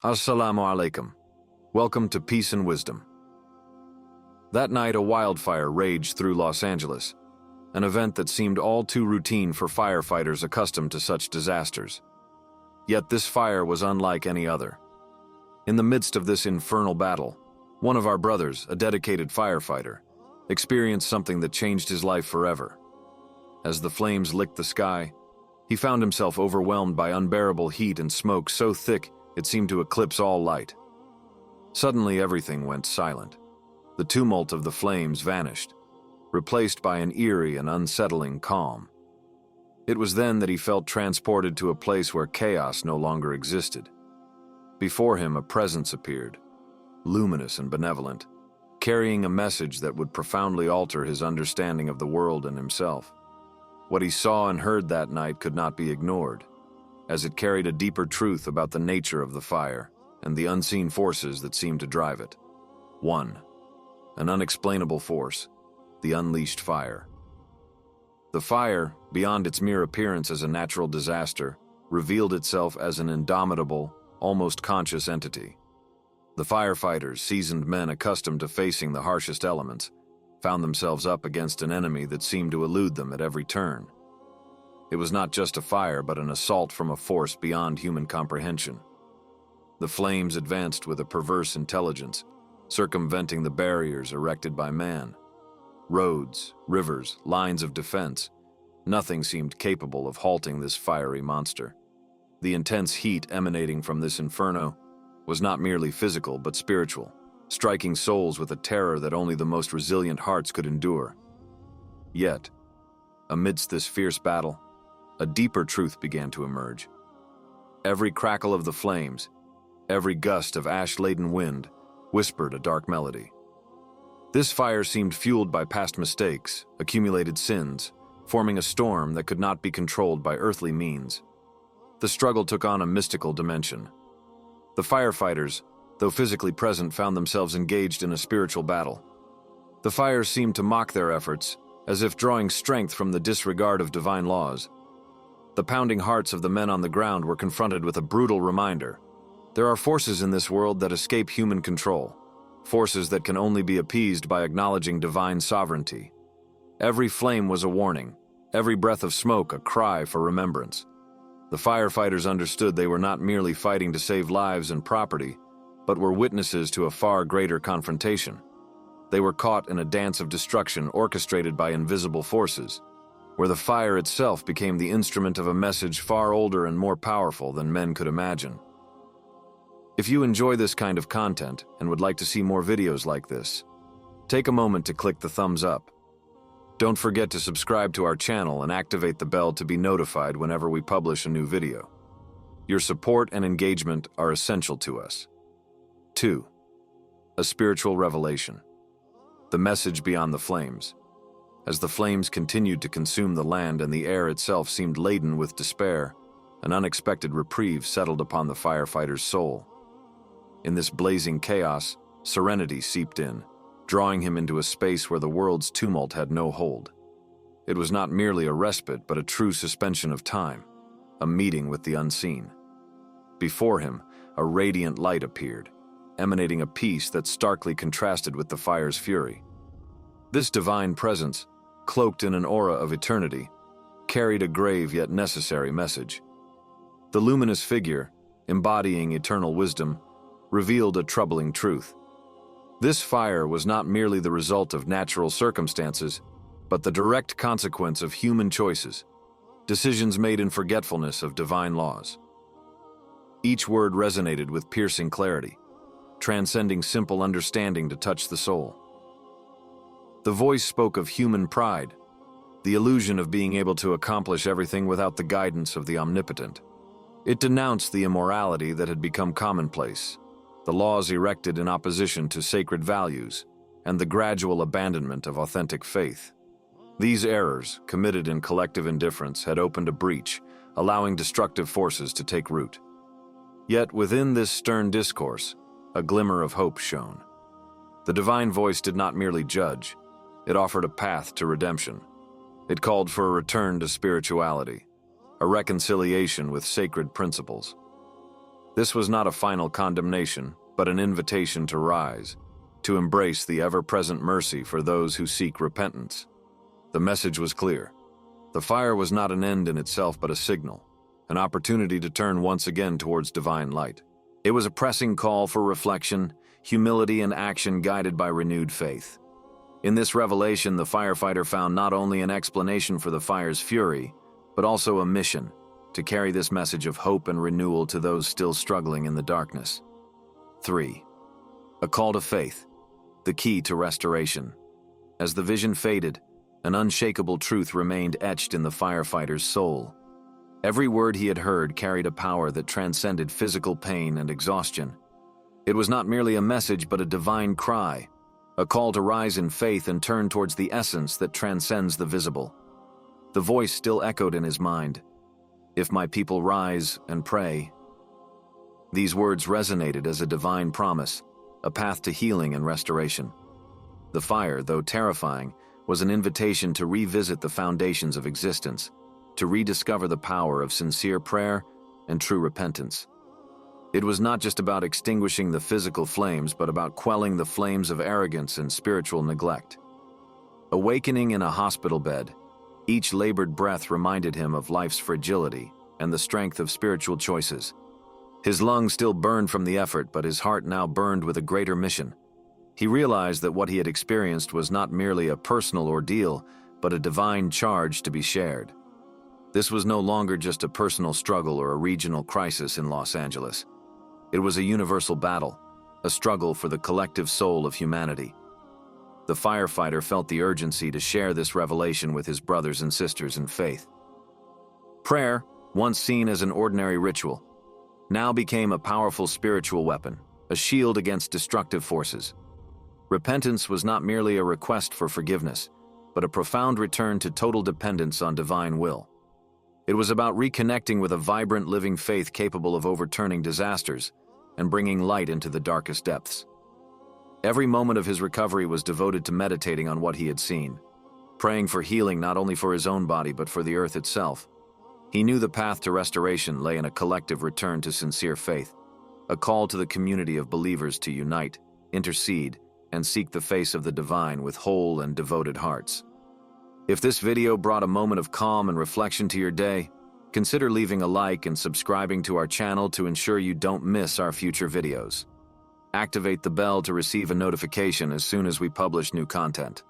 Assalamu alaikum. Welcome to Peace and Wisdom. That night, a wildfire raged through Los Angeles, an event that seemed all too routine for firefighters accustomed to such disasters. Yet this fire was unlike any other. In the midst of this infernal battle, one of our brothers, a dedicated firefighter, experienced something that changed his life forever. As the flames licked the sky, he found himself overwhelmed by unbearable heat and smoke so thick it seemed to eclipse all light. Suddenly, everything went silent. The tumult of the flames vanished, replaced by an eerie and unsettling calm. It was then that he felt transported to a place where chaos no longer existed. Before him, a presence appeared, luminous and benevolent, carrying a message that would profoundly alter his understanding of the world and himself. What he saw and heard that night could not be ignored, as it carried a deeper truth about the nature of the fire and the unseen forces that seemed to drive it. 1. An unexplainable force, the unleashed fire. The fire, beyond its mere appearance as a natural disaster, revealed itself as an indomitable, almost conscious entity. The firefighters, seasoned men accustomed to facing the harshest elements, found themselves up against an enemy that seemed to elude them at every turn. It was not just a fire, but an assault from a force beyond human comprehension. The flames advanced with a perverse intelligence, circumventing the barriers erected by man. Roads, rivers, lines of defense, nothing seemed capable of halting this fiery monster. The intense heat emanating from this inferno was not merely physical but spiritual, striking souls with a terror that only the most resilient hearts could endure. Yet, amidst this fierce battle, a deeper truth began to emerge. Every crackle of the flames, every gust of ash-laden wind, whispered a dark melody. This fire seemed fueled by past mistakes, accumulated sins, forming a storm that could not be controlled by earthly means. The struggle took on a mystical dimension. The firefighters, though physically present, found themselves engaged in a spiritual battle. The fires seemed to mock their efforts, as if drawing strength from the disregard of divine laws. The pounding hearts of the men on the ground were confronted with a brutal reminder. There are forces in this world that escape human control, forces that can only be appeased by acknowledging divine sovereignty. Every flame was a warning, every breath of smoke a cry for remembrance. The firefighters understood they were not merely fighting to save lives and property, but were witnesses to a far greater confrontation. They were caught in a dance of destruction orchestrated by invisible forces, where the fire itself became the instrument of a message far older and more powerful than men could imagine. If you enjoy this kind of content and would like to see more videos like this, take a moment to click the thumbs up. Don't forget to subscribe to our channel and activate the bell to be notified whenever we publish a new video. Your support and engagement are essential to us. 2. A spiritual revelation. The message beyond the flames. As the flames continued to consume the land and the air itself seemed laden with despair, an unexpected reprieve settled upon the firefighter's soul. In this blazing chaos, serenity seeped in, drawing him into a space where the world's tumult had no hold. It was not merely a respite, but a true suspension of time, a meeting with the unseen. Before him, a radiant light appeared, emanating a peace that starkly contrasted with the fire's fury. This divine presence, cloaked in an aura of eternity, carried a grave yet necessary message. The luminous figure, embodying eternal wisdom, revealed a troubling truth. This fire was not merely the result of natural circumstances, but the direct consequence of human choices, decisions made in forgetfulness of divine laws. Each word resonated with piercing clarity, transcending simple understanding to touch the soul. The voice spoke of human pride, the illusion of being able to accomplish everything without the guidance of the omnipotent. It denounced the immorality that had become commonplace, the laws erected in opposition to sacred values, and the gradual abandonment of authentic faith. These errors, committed in collective indifference, had opened a breach, allowing destructive forces to take root. Yet within this stern discourse, a glimmer of hope shone. The divine voice did not merely judge, it offered a path to redemption. It called for a return to spirituality, a reconciliation with sacred principles. This was not a final condemnation, but an invitation to rise, to embrace the ever-present mercy for those who seek repentance. The message was clear. The fire was not an end in itself but a signal, an opportunity to turn once again towards divine light. It was a pressing call for reflection, humility, and action guided by renewed faith. In this revelation, the firefighter found not only an explanation for the fire's fury, but also a mission to carry this message of hope and renewal to those still struggling in the darkness. 3. A call to faith, the key to restoration. As the vision faded, an unshakable truth remained etched in the firefighter's soul. Every word he had heard carried a power that transcended physical pain and exhaustion. It was not merely a message but a divine cry, a call to rise in faith and turn towards the essence that transcends the visible. The voice still echoed in his mind, "If my people rise and pray." These words resonated as a divine promise, a path to healing and restoration. The fire, though terrifying, was an invitation to revisit the foundations of existence, to rediscover the power of sincere prayer and true repentance. It was not just about extinguishing the physical flames, but about quelling the flames of arrogance and spiritual neglect. Awakening in a hospital bed, each labored breath reminded him of life's fragility and the strength of spiritual choices. His lungs still burned from the effort, but his heart now burned with a greater mission. He realized that what he had experienced was not merely a personal ordeal, but a divine charge to be shared. This was no longer just a personal struggle or a regional crisis in Los Angeles. It was a universal battle, a struggle for the collective soul of humanity. The firefighter felt the urgency to share this revelation with his brothers and sisters in faith. Prayer, once seen as an ordinary ritual, now became a powerful spiritual weapon, a shield against destructive forces. Repentance was not merely a request for forgiveness, but a profound return to total dependence on divine will. It was about reconnecting with a vibrant living faith capable of overturning disasters and bringing light into the darkest depths. Every moment of his recovery was devoted to meditating on what he had seen, praying for healing not only for his own body but for the earth itself. He knew the path to restoration lay in a collective return to sincere faith, a call to the community of believers to unite, intercede, and seek the face of the divine with whole and devoted hearts. If this video brought a moment of calm and reflection to your day, consider leaving a like and subscribing to our channel to ensure you don't miss our future videos. Activate the bell to receive a notification as soon as we publish new content.